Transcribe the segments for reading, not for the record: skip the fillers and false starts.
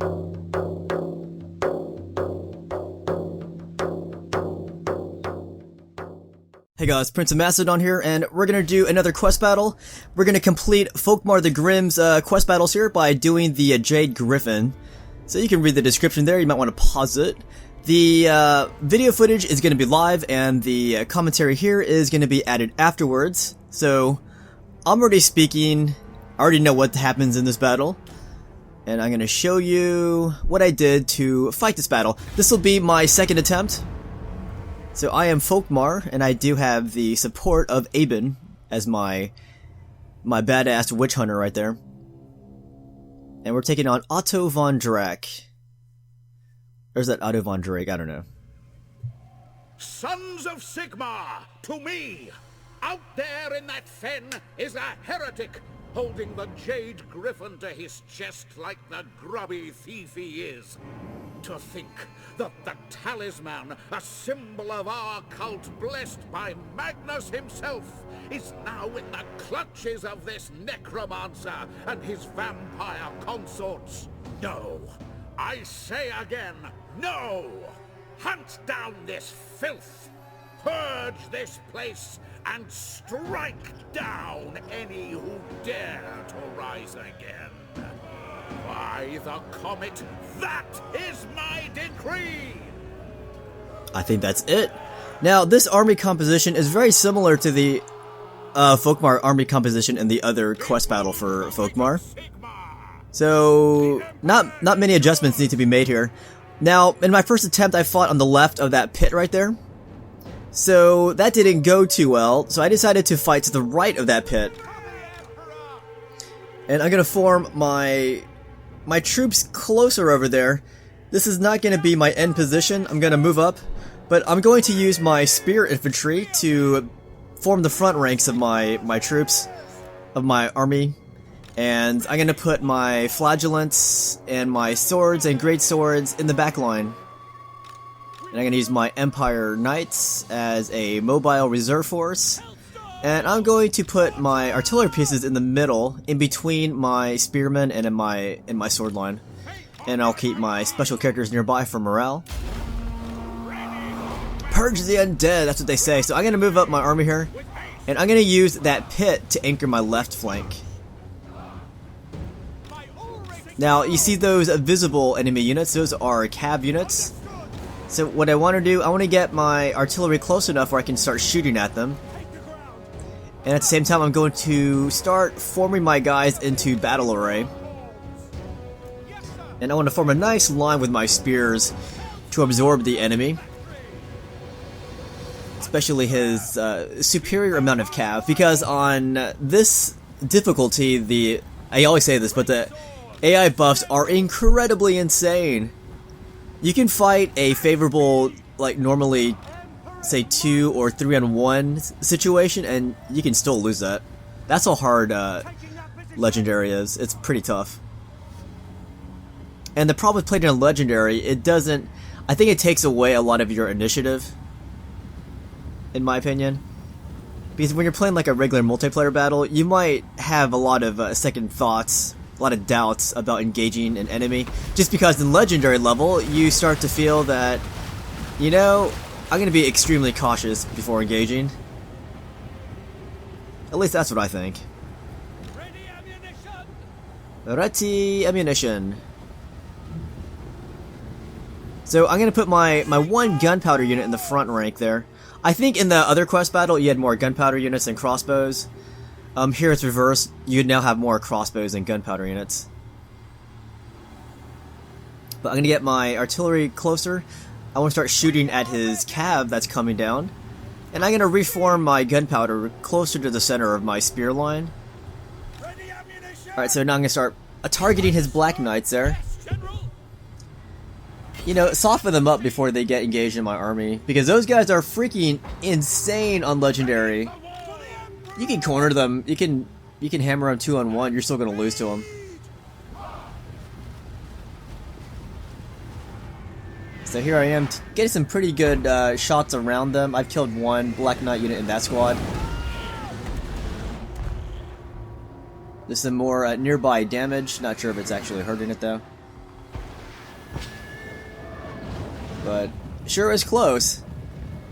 Hey guys, Prince of Macedon here, and we're gonna do another quest battle. We're gonna complete Folkmar the Grimm's quest battles here by doing the Jade Griffon. So you can read the description there, you might want to pause it. The video footage is gonna be live, and the commentary here is gonna be added afterwards. So, I'm already speaking, I already know what happens in this battle. And I'm gonna show you what I did to fight this battle. This will be my second attempt. So I am Folkmar, and I do have the support of Aben as my badass witch hunter right there. And we're taking on Otto von Drake. Or is that Otto von Drake? I don't know. Sons of Sigmar, to me! Out there in that fen is a heretic, holding the Jade Griffon to his chest like the grubby thief he is. To think that the talisman, a symbol of our cult blessed by Magnus himself, is now in the clutches of this necromancer and his vampire consorts. No, I say again, no! Hunt down this filth, purge this place, and strike down any who dare to rise again. By the comet, that is my decree! I think that's it. Now, this army composition is very similar to the Folkmar army composition in the other quest battle for Folkmar. So, not many adjustments need to be made here. Now, in my first attempt, I fought on the left of that pit right there. So, that didn't go too well, so I decided to fight to the right of that pit. And I'm gonna form my troops closer over there. This is not gonna be my end position, I'm gonna move up, but I'm going to use my spear infantry to form the front ranks of my troops, of my army. And I'm gonna put my flagellants and my swords and great swords in the back line. And I'm gonna use my Empire Knights as a mobile reserve force. And I'm going to put my artillery pieces in the middle, in between my spearmen and in my sword line. And I'll keep my special characters nearby for morale. Purge the undead, that's what they say. So I'm gonna move up my army here, and I'm gonna use that pit to anchor my left flank. Now, you see those visible enemy units, those are cav units. So what I want to do, I want to get my artillery close enough where I can start shooting at them. And at the same time, I'm going to start forming my guys into battle array. And I want to form a nice line with my spears to absorb the enemy. Especially his superior amount of cav. Because on this difficulty, I always say this, but the AI buffs are incredibly insane. You can fight a favorable, like normally, say 2 or 3 on 1 situation, and you can still lose that. That's how hard Legendary is. It's pretty tough. And the problem with playing on Legendary, it doesn't... I think it takes away a lot of your initiative, in my opinion. Because when you're playing like a regular multiplayer battle, you might have a lot of second thoughts, a lot of doubts about engaging an enemy. Just because in Legendary level, you start to feel that, you know, I'm going to be extremely cautious before engaging. At least that's what I think. Ready ammunition. So I'm going to put my one gunpowder unit in the front rank there. I think in the other quest battle you had more gunpowder units than crossbows. Here it's reversed. You now have more crossbows than gunpowder units. But I'm going to get my artillery closer. I want to start shooting at his cav that's coming down. And I'm going to reform my gunpowder closer to the center of my spear line. Alright, so now I'm going to start targeting his black knights there. You know, soften them up before they get engaged in my army. Because those guys are freaking insane on Legendary. You can corner them, you can hammer them 2 on 1, you're still going to lose to them. So here I am, getting some pretty good shots around them. I've killed one Black Knight unit in that squad. There's some more nearby damage, not sure if it's actually hurting it though. but sure is close.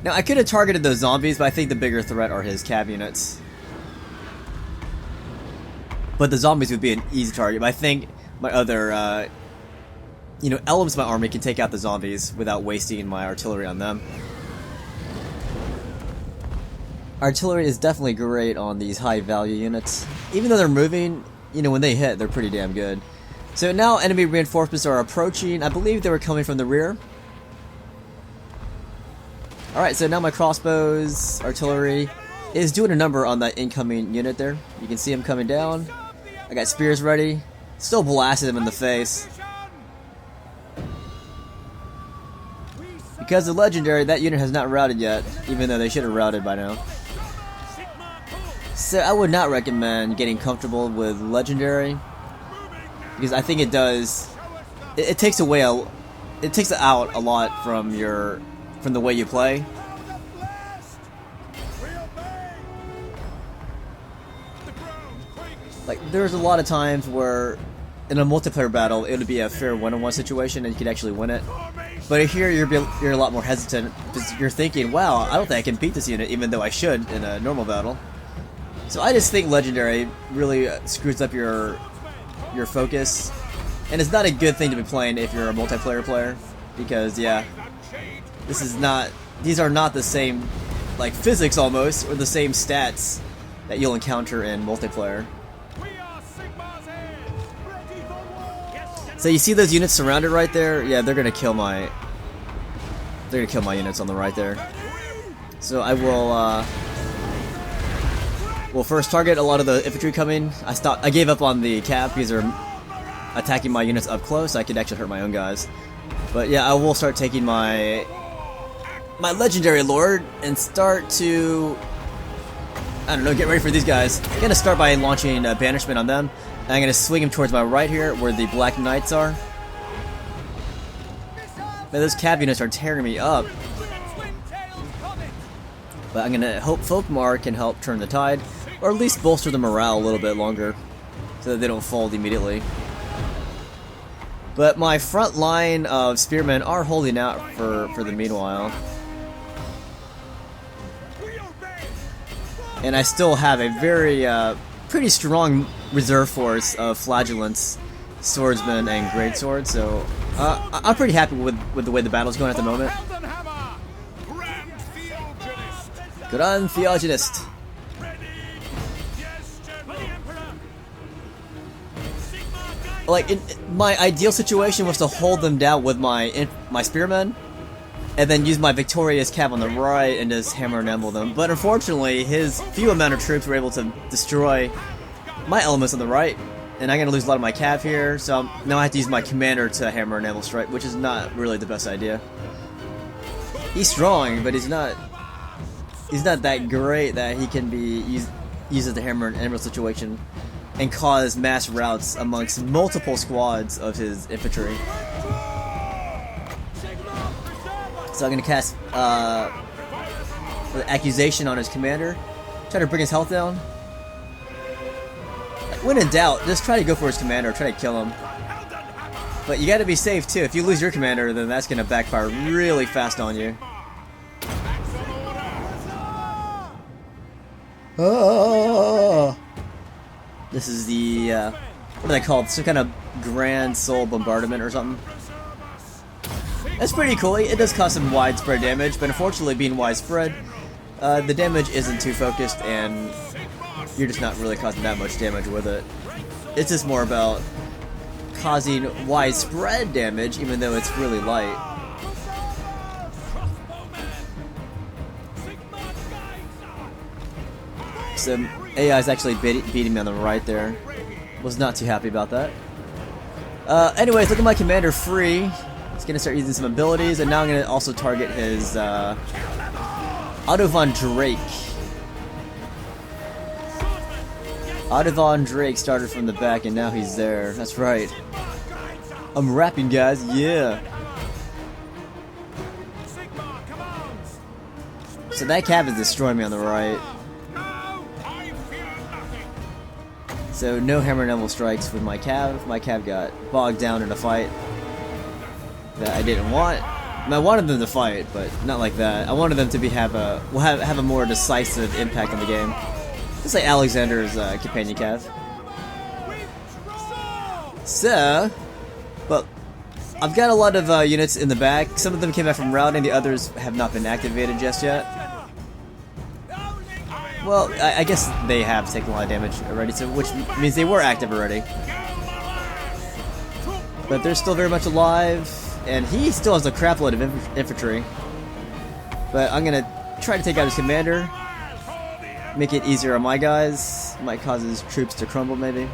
Now, I could have targeted those zombies, but I think the bigger threat are his cav units. But the zombies would be an easy target, but I think my other, you know, elements of my army can take out the zombies without wasting my artillery on them. Artillery is definitely great on these high value units. Even though they're moving, you know, when they hit, they're pretty damn good. So now enemy reinforcements are approaching. I believe they were coming from the rear. Alright, so now my crossbows, artillery, is doing a number on that incoming unit there. You can see him coming down. I got spears ready. Still blasted him in the face. Because of legendary, that unit has not routed yet, even though they should have routed by now. So I would not recommend getting comfortable with legendary, because I think it does. It takes away it takes out a lot from the way you play. Like, there's a lot of times where in a multiplayer battle it would be a fair one-on-one situation and you could actually win it. But here you're a lot more hesitant because you're thinking, wow, I don't think I can beat this unit even though I should in a normal battle. So I just think legendary really screws up your focus, and it's not a good thing to be playing if you're a multiplayer player, because yeah, these are not the same, like, physics almost, or the same stats that you'll encounter in multiplayer. So you see those units surrounded right there? Yeah, they're gonna kill my units on the right there. So I will first target a lot of the infantry coming. I gave up on the cav because they're attacking my units up close. I could actually hurt my own guys. But yeah, I will start taking my legendary lord and start to, I don't know, get ready for these guys. I'm gonna start by launching a banishment on them. And I'm gonna swing him towards my right here, where the black knights are. Man, those cav units are tearing me up. But I'm gonna hope Folkmar can help turn the tide, or at least bolster the morale a little bit longer, so that they don't fold immediately. But my front line of spearmen are holding out for the meanwhile. And I still have a very pretty strong reserve force of flagellants, swordsmen, and greatswords. So I'm pretty happy with the way the battle's going at the moment. Grand Theogenist. Like, my ideal situation was to hold them down with my spearmen, and then use my victorious cav on the right and just hammer and anvil them. But unfortunately, his few amount of troops were able to destroy my elements on the right, and I'm gonna lose a lot of my cav here. So now I have to use my commander to hammer and anvil strike, which is not really the best idea. He's strong, but he's not that great that he can be used as the hammer and anvil situation and cause mass routs amongst multiple squads of his infantry. So I'm gonna cast the accusation on his commander, try to bring his health down. When in doubt, just try to go for his commander, try to kill him. But you gotta be safe too. If you lose your commander, then that's gonna backfire really fast on you. Oh. This is the, what are they called? Some kind of Grand Soul Bombardment or something. That's pretty cool. It does cause some widespread damage, but unfortunately, being widespread, the damage isn't too focused, and you're just not really causing that much damage with it. It's just more about causing widespread damage, even though it's really light. So AI is actually beating me on the right there. Was not too happy about that. Anyways, look at my commander free. He's gonna start using some abilities, and now I'm gonna also target his Otto von Drake. Otto von Drake started from the back, and now he's there. That's right. I'm rapping, guys. Yeah. So that cav is destroying me on the right. So no hammer and anvil strikes with my cav. My cav got bogged down in a fight that I didn't want. I mean, I wanted them to fight, but not like that. I wanted them to have a more decisive impact on the game. Just like Alexander's companion cav. So, but I've got a lot of units in the back. Some of them came back from routing, the others have not been activated just yet. Well, I guess they have taken a lot of damage already, so which means they were active already. But they're still very much alive, and he still has a crap load of infantry. But I'm gonna try to take out his commander, make it easier on my guys. Might cause his troops to crumble, maybe.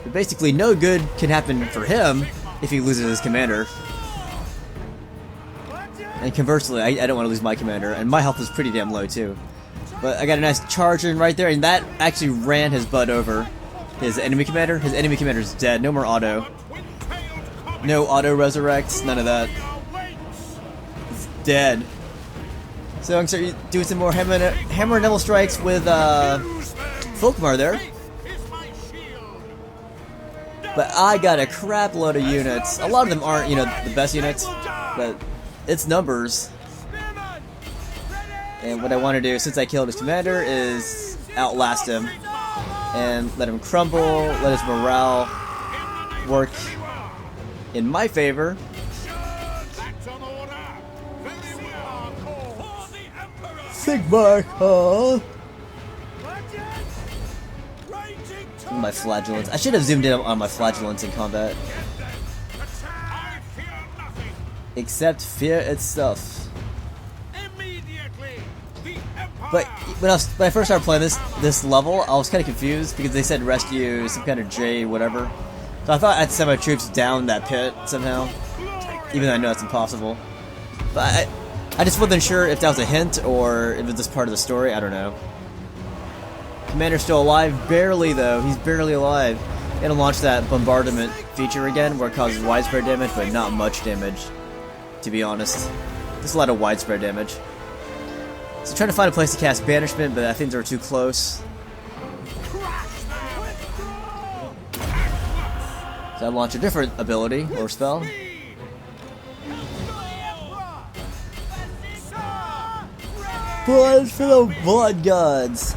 But basically, no good can happen for him if he loses his commander. And conversely, I don't want to lose my commander, and my health is pretty damn low too. But I got a nice charge in right there, and that actually ran his butt over his enemy commander. His enemy commander is dead. No more auto. No auto resurrects. None of that. He's dead. So I'm going to start doing some more hammer and Neville strikes with Folkmar there. But I got a crap load of units. A lot of them aren't, you know, the best units, but it's numbers. And what I want to do, since I killed his commander, is outlast him and let him crumble, let his morale work in my favor. Sigmar, huh? My flagellants. I should have zoomed in on my flagellants in combat. Except fear itself. But when I first started playing this level, I was kind of confused because they said rescue some kind of Jade whatever. So I thought I'd send my troops down that pit somehow, even though I know it's impossible. But I just wasn't sure if that was a hint or if it was just part of the story. I don't know. Commander's still alive, barely though. He's barely alive. Gonna launch that bombardment feature again, where it causes widespread damage, but not much damage, to be honest. Just a lot of widespread damage. So trying to find a place to cast banishment, but I think they're too close. So I launch a different ability or spell. Blood for the blood gods.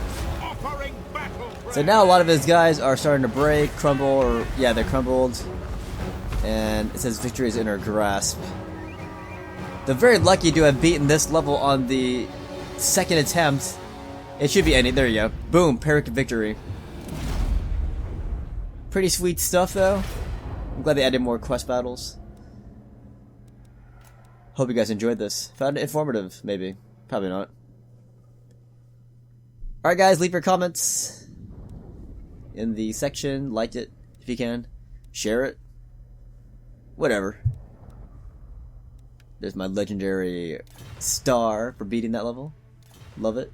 So now a lot of his guys are starting to break, crumble, or yeah, they're crumbled. And it says victory is in our grasp. They're very lucky to have beaten this level on the second attempt. It should be any. There you go. Boom, Pyrrhic victory. Pretty sweet stuff though. I'm glad they added more quest battles. Hope you guys enjoyed this. Found it informative, maybe. Probably not. Alright guys, leave your comments in the section. Like it if you can. Share it. Whatever. There's my legendary star for beating that level. Love it.